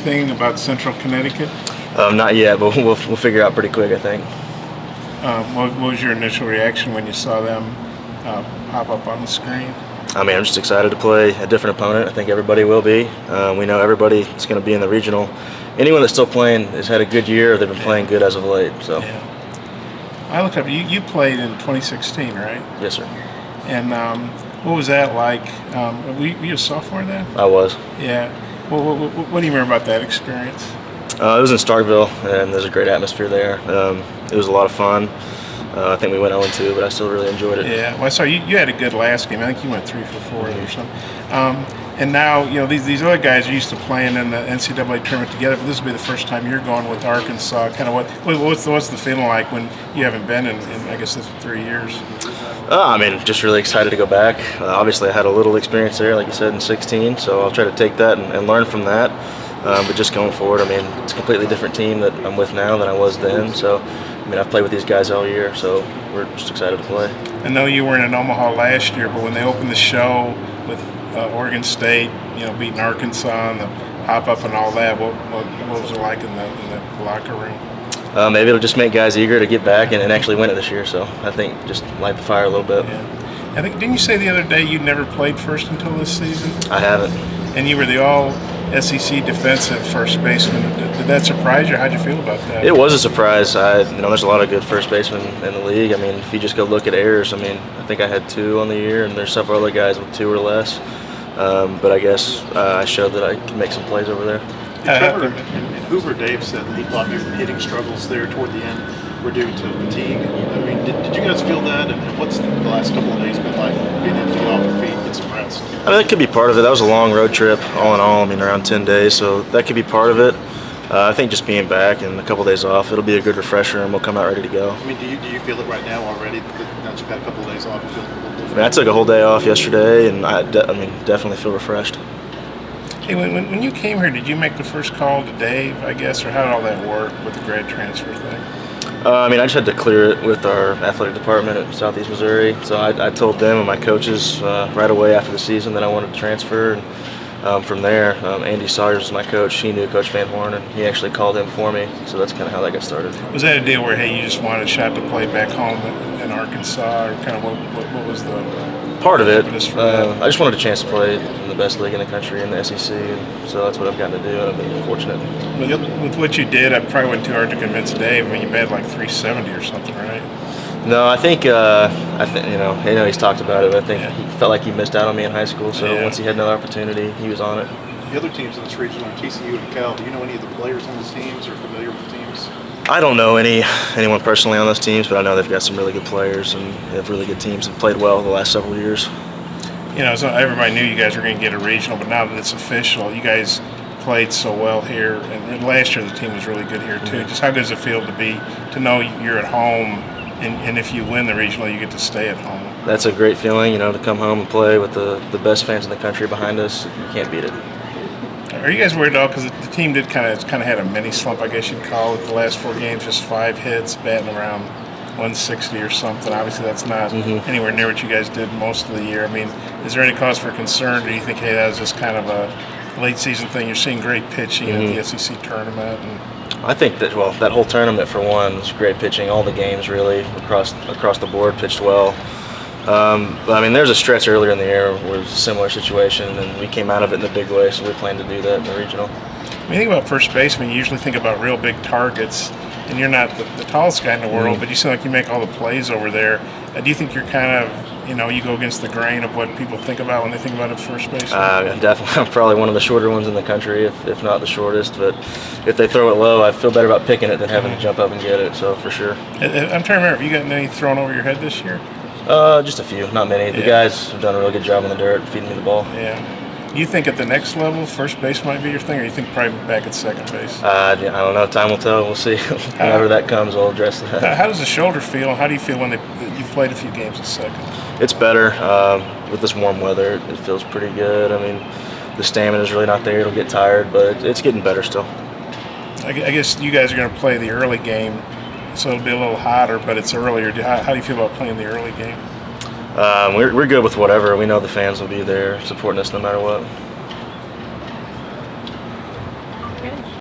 anything about Central Connecticut? Not yet, but we'll figure out pretty quick, I think. What was your initial reaction when you saw them pop up on the screen? I mean, I'm just excited to play a different opponent. I think everybody will be. We know everybody that's going to be in the regional. Anyone that's still playing has had a good year. They've been playing good as of late. So. Yeah. I looked up. You played in 2016, right? Yes, sir. And what was that like? Were you a sophomore then? I was. Yeah. What do you remember about that experience? It was in Starkville, and there's a great atmosphere there. It was a lot of fun. I think we went 0-2, but I still really enjoyed it. Yeah. Well, I saw you had a good last game. I think you went 3 for 4 or something. And now, these other guys are used to playing in the NCAA tournament together, but this will be the first time you're going with Arkansas. Kind of what's the feeling like when you haven't been in I guess, 3 years? I mean, just really excited to go back. Obviously, I had a little experience there, like you said, in 16, so I'll try to take that and learn from that. But just going forward, I mean, it's a completely different team that I'm with now than I was then. So, I mean, I've played with these guys all year, so we're just excited to play. I know you weren't in Omaha last year, but when they opened the show with Oregon State, beating Arkansas and the pop-up and all that, what was it like in the locker room? Maybe it'll just make guys eager to get back and actually win it this year. So I think just light the fire a little bit. Yeah. I think, didn't you say the other day you never played first until this season? I haven't. And you were the all-SEC defensive first baseman. Did that surprise you? How'd you feel about that? It was a surprise. There's a lot of good first basemen in the league. I mean, if you just go look at errors, I mean, I think I had 2 on the year, and there's several other guys with 2 or less. But I guess I showed that I could make some plays over there. Trevor and Hoover Dave said that he thought your hitting struggles there toward the end were due to fatigue. I mean, did you guys feel that? And what's the last couple of days been like, being able to get off your feet, get some rest? I mean, that could be part of it. That was a long road trip, all in all. I mean, around 10 days, so that could be part of it. I think just being back and a couple of days off, it'll be a good refresher, and we'll come out ready to go. I mean, do you feel it right now already that you've had a couple of days off? You feel a little different? I mean, I took a whole day off yesterday, and I definitely feel refreshed. Hey, when you came here, did you make the first call to Dave, I guess, or how did all that work with the grad transfer thing? I mean, I just had to clear it with our athletic department at Southeast Missouri. So I told them and my coaches right away after the season that I wanted to transfer. And from there, Andy Sawyers was my coach. He knew Coach Van Horn, and he actually called him for me. So that's kind of how that got started. Was that a deal where, hey, you just wanted a shot to play back home in Arkansas, or kind of what was the part of it? I just wanted a chance to play in the best league in the country, in the SEC, and so that's what I've gotten to do, and I've been fortunate. With what you did, I probably wasn't too hard to convince Dave. I mean, you batted like 370 or something, right? No, I think he's talked about it, but I think he felt like he missed out on me in high school, so once he had another opportunity, he was on it. The other teams in this region are TCU and Cal. Do you know any of the players on those teams or familiar with the teams? I don't know anyone personally on those teams, but I know they've got some really good players and they have really good teams and played well the last several years. So everybody knew you guys were going to get a regional, but now that it's official, you guys played so well here, and last year the team was really good here too. Just how good does it feel to know you're at home, and if you win the regional, you get to stay at home? That's a great feeling, to come home and play with the best fans in the country behind us. You can't beat it. Are you guys worried at all? Because the team did kind of had a mini slump, I guess you'd call it. The last 4 games, just 5 hits, batting around 160 or something. Obviously, that's not anywhere near what you guys did most of the year. I mean, is there any cause for concern? Or do you think, hey, that was just kind of a late season thing? You're seeing great pitching at the SEC tournament. I think that that whole tournament for one was great pitching. All the games really across the board pitched well. But I mean, there's a stretch earlier in the year where it was a similar situation, and we came out of it in a big way, so we plan to do that in the regional. When you think about first baseman, you usually think about real big targets, and you're not the tallest guy in the world, but you seem like you make all the plays over there. Do you think you're kind of, you go against the grain of what people think about when they think about a first baseman? Definitely, I'm probably one of the shorter ones in the country, if not the shortest. But if they throw it low, I feel better about picking it than having to jump up and get it, so for sure. I'm trying to remember, have you gotten any thrown over your head this year? Just a few, not many. The guys have done a really good job on the dirt, feeding me the ball. Yeah. Do you think at the next level, first base might be your thing, or you think probably back at second base? I don't know. Time will tell. We'll see. Whenever that comes, we'll address that. How does the shoulder feel? How do you feel when you've played a few games at second? It's better. With this warm weather, it feels pretty good. I mean, the stamina is really not there. It'll get tired, but it's getting better still. I guess you guys are going to play the early game, so it'll be a little hotter, but it's earlier. How do you feel about playing the early game? We're good with whatever. We know the fans will be there supporting us no matter what.